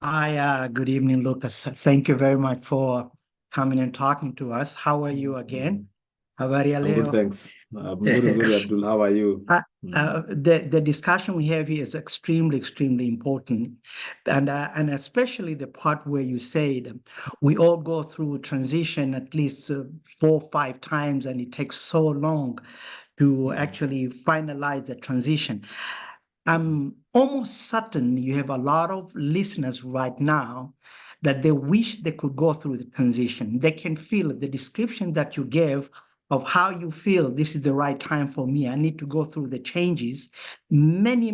Hi, good evening, Lucas. Thank you very much for coming and talking to us. How are you again? Habari ya I'm good, leo? thanks. Mzuri, Abdul. How are you? Uh, the discussion we have here is extremely important, and especially the part where you said we all go through transition at least 4 or 5 times, and it takes so long to actually finalize the transition. I'm almost certain you have a lot of listeners right now that they wish they could go through the transition. They can feel the description that you gave of how you feel this is the right time for me. I need to go through the changes. Many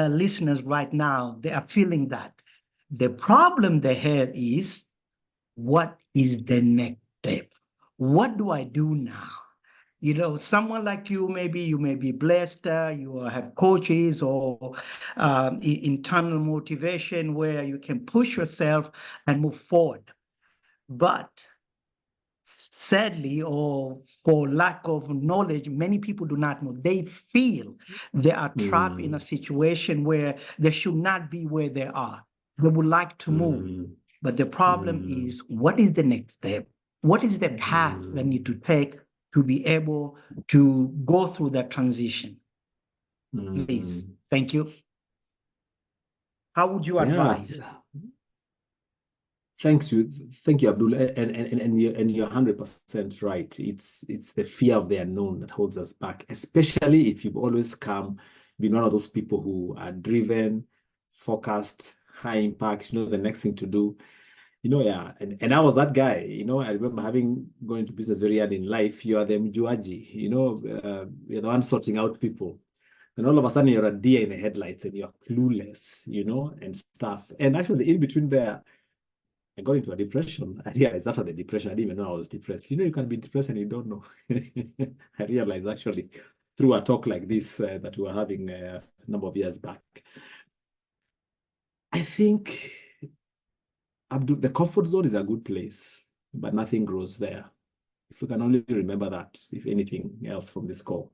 listeners right now, they are feeling that. The problem they have is what is the next step? What do I do now? Someone like you, maybe you may be blessed, you have coaches or internal motivation where you can push yourself and move forward. But sadly, or for lack of knowledge, many people do not know. They feel they are trapped in a situation where they should not be where they are. They would like to move. But the problem is, what is the next step? What is the path they need to take to be able to go through that transition? Please. Thank you. How would you Yeah, advise? thank you, Abdul. And you're 100% right. It's the fear of the unknown that holds us back, especially if you've always been one of those people who are driven, focused, high impact. The next thing to do. Yeah, and I was that guy. I remember going into business very early in life. You are the mjuaji. You're the one sorting out people. And all of a sudden, you're a deer in the headlights and you're clueless, and stuff. And actually, in between there, I got into a depression. I realized after the depression, I didn't even know I was depressed. You can be depressed and you don't know. I realized actually through a talk like this that we were having a number of years back. I think the comfort zone is a good place, but nothing grows there. If we can only remember that, if anything else from this call.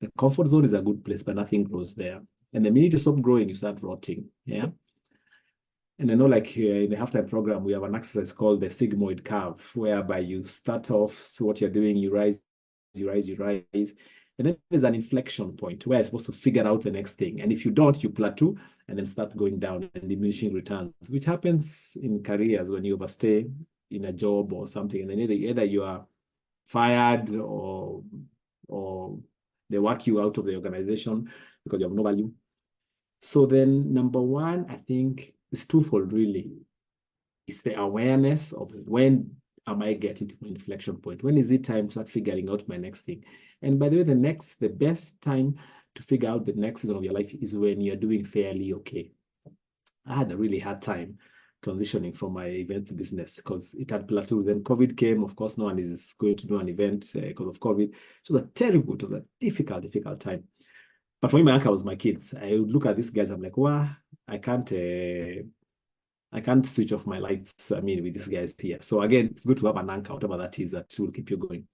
The comfort zone is a good place, but nothing grows there. And the minute you stop growing, you start rotting. Yeah. And I know, like in the halftime program, we have an exercise called the sigmoid curve, whereby you start off, so what you're doing, you rise. And then there's an inflection point where you're supposed to figure out the next thing. And if you don't, you plateau and then start going down and diminishing returns, which happens in careers when you overstay in a job or something. And then either you are fired or they work you out of the organization because you have no value. So then number one, I think it's twofold really. It's the awareness of when am I getting to my inflection point? When is it time to start figuring out my next thing? And by the way, the best time to figure out the next season of your life is when you're doing fairly okay. I had a really hard time transitioning from my events business because it had plateaued. Then COVID came. Of course, no one is going to do an event because of COVID. It was a difficult time. But for me, my anchor was my kids. I would look at these guys. I'm like, wow, I can't switch off my lights. I mean, with these guys here. So again, it's good to have an anchor, whatever that is, that will keep you going.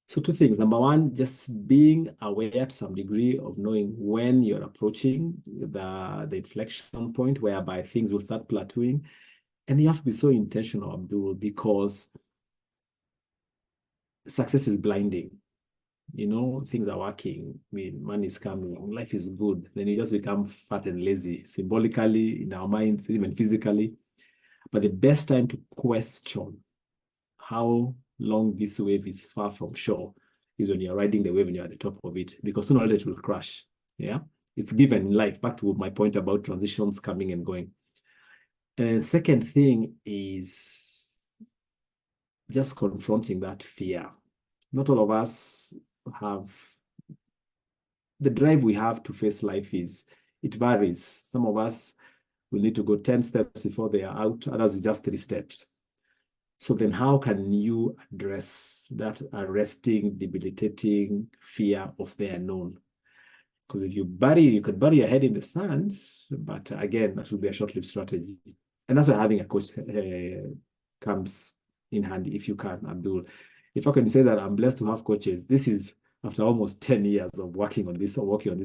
So two things. Number one, just being aware to some degree of knowing when you're approaching the inflection point whereby things will start plateauing. And you have to be so intentional, Abdul, because success is blinding. Things are working. I mean, money is coming, life is good. Then you just become fat and lazy, symbolically, in our minds, even physically. But the best time to question how long this wave is far from shore is when you're riding the wave and you're at the top of it, because sooner or later it will crash. Yeah, it's given in life. Back to my point about transitions coming and going. And second thing is just confronting that fear. Not all of us have the drive we have to face life. It varies. Some of us will need to go 10 steps before they are out. Others is just 3 steps. So then how can you address that arresting, debilitating fear of the unknown? Because if you could bury your head in the sand, but again, that would be a short-lived strategy. And that's why having a coach comes in handy if you can, Abdul. If I can say that I'm blessed to have coaches, this is after almost 10 years of working on this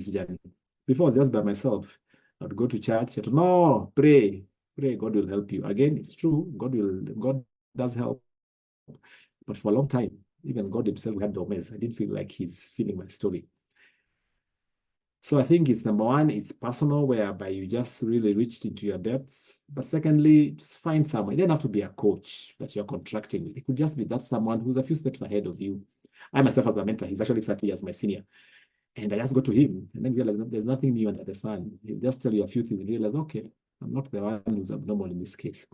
journey. Before I was just by myself. I'd go to church, no, pray. Pray, God will help you. Again, it's true. God does help. But for a long time, even God himself, we had domains. I didn't feel like he's feeling my story. So I think it's number one, it's personal, whereby you just really reached into your depths. But secondly, just find someone. It doesn't have to be a coach that you're contracting with. It could just be that someone who's a few steps ahead of you. I myself, as a mentor, he's actually 30 years my senior. And I just go to him and then realize there's nothing new under the sun. He'll just tell you a few things and realize, okay, I'm not the one who's abnormal in this case.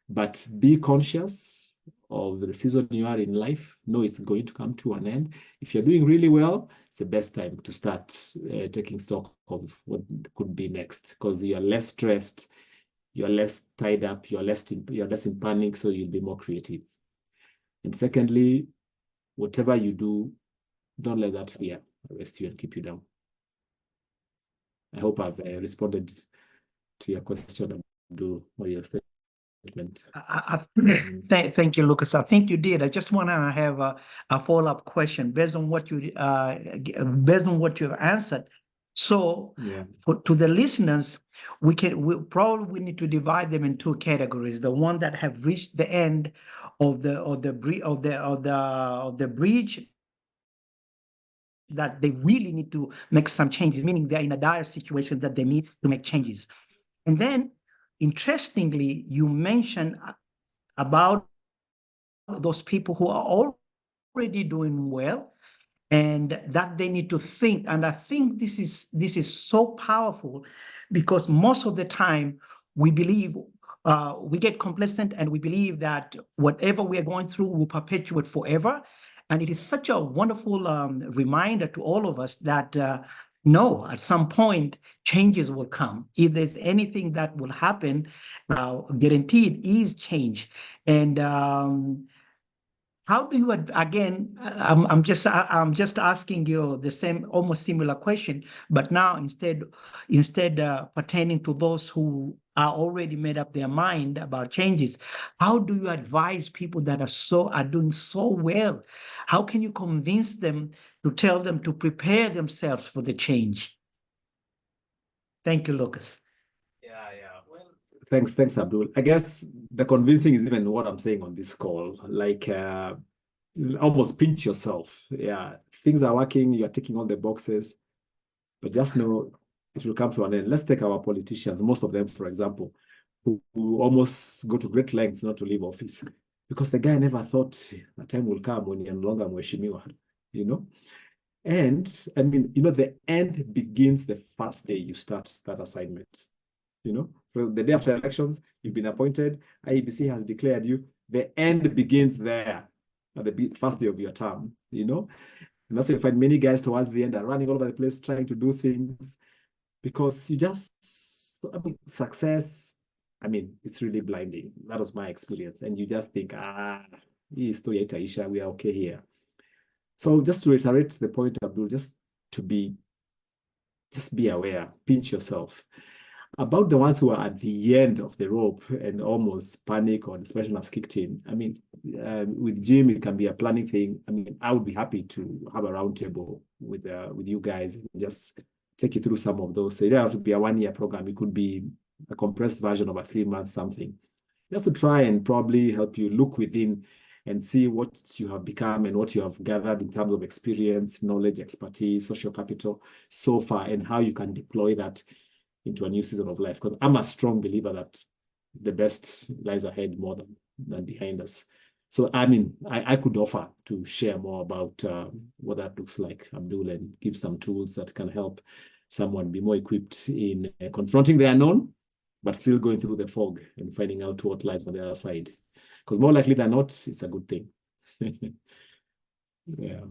But be conscious of the season you are in life. Know it's going to come to an end. If you're doing really well, it's the best time to start taking stock of what could be next, because you're less stressed, you're less tied up, you're less in panic, so you'll be more creative. And secondly, whatever you do, don't let that fear arrest you and keep you down. I hope I've responded to your question, Abdul, or your statement. Thank you, Lucas. I think you did. I just want to have a follow-up question based on what you have answered. So, Yeah. to the listeners, we probably need to divide them in two categories: the one that have reached the end of the bridge, that they really need to make some changes, meaning they're in a dire situation that they need to make changes. And then, interestingly, you mentioned about those people who are already doing well and that they need to think. And I think this is so powerful, because most of the time we believe, we get complacent and we believe that whatever we are going through will perpetuate forever. And it is such a wonderful reminder to all of us that no, at some point, changes will come. If there's anything that will happen, guaranteed is change. And how do you, again, I'm just asking you the same, almost similar question, but now instead pertaining to those who are already made up their mind about changes, how do you advise people that are doing so well? How can you convince them to tell them to prepare themselves for the change? Thank you, Lucas. Yeah. Well, thanks, Abdul. I guess the convincing is even what I'm saying on this call. Like, almost pinch yourself. Yeah, things are working. You're ticking all the boxes, but just know it will come to an end. Let's take our politicians. Most of them, for example, who almost go to great lengths not to leave office because the guy never thought a time will come when you're no longer mheshimiwa. And I mean, the end begins the first day you start that assignment. For the day after elections, you've been appointed, IEBC has declared you, the end begins there at the first day of your term, And also you find many guys towards the end are running all over the place trying to do things because success, it's really blinding. That was my experience. And you just think, story itaisha, we are okay here. So just to reiterate the point, Abdul, just be aware, pinch yourself. About the ones who are at the end of the rope and almost panic or desperation has kicked in. With Jim, it can be a planning thing. I would be happy to have a roundtable with you guys and just take you through some of those. So it doesn't have to be a 1-year program. It could be a compressed version of a 3-month something. Just to try and probably help you look within and see what you have become and what you have gathered in terms of experience, knowledge, expertise, social capital so far, and how you can deploy that into a new season of life. Because I'm a strong believer that the best lies ahead more than behind us. So I could offer to share more about what that looks like, Abdul, and give some tools that can help someone be more equipped in confronting the unknown, but still going through the fog and finding out what lies on the other side. Because more likely than not, it's a good thing. Yeah.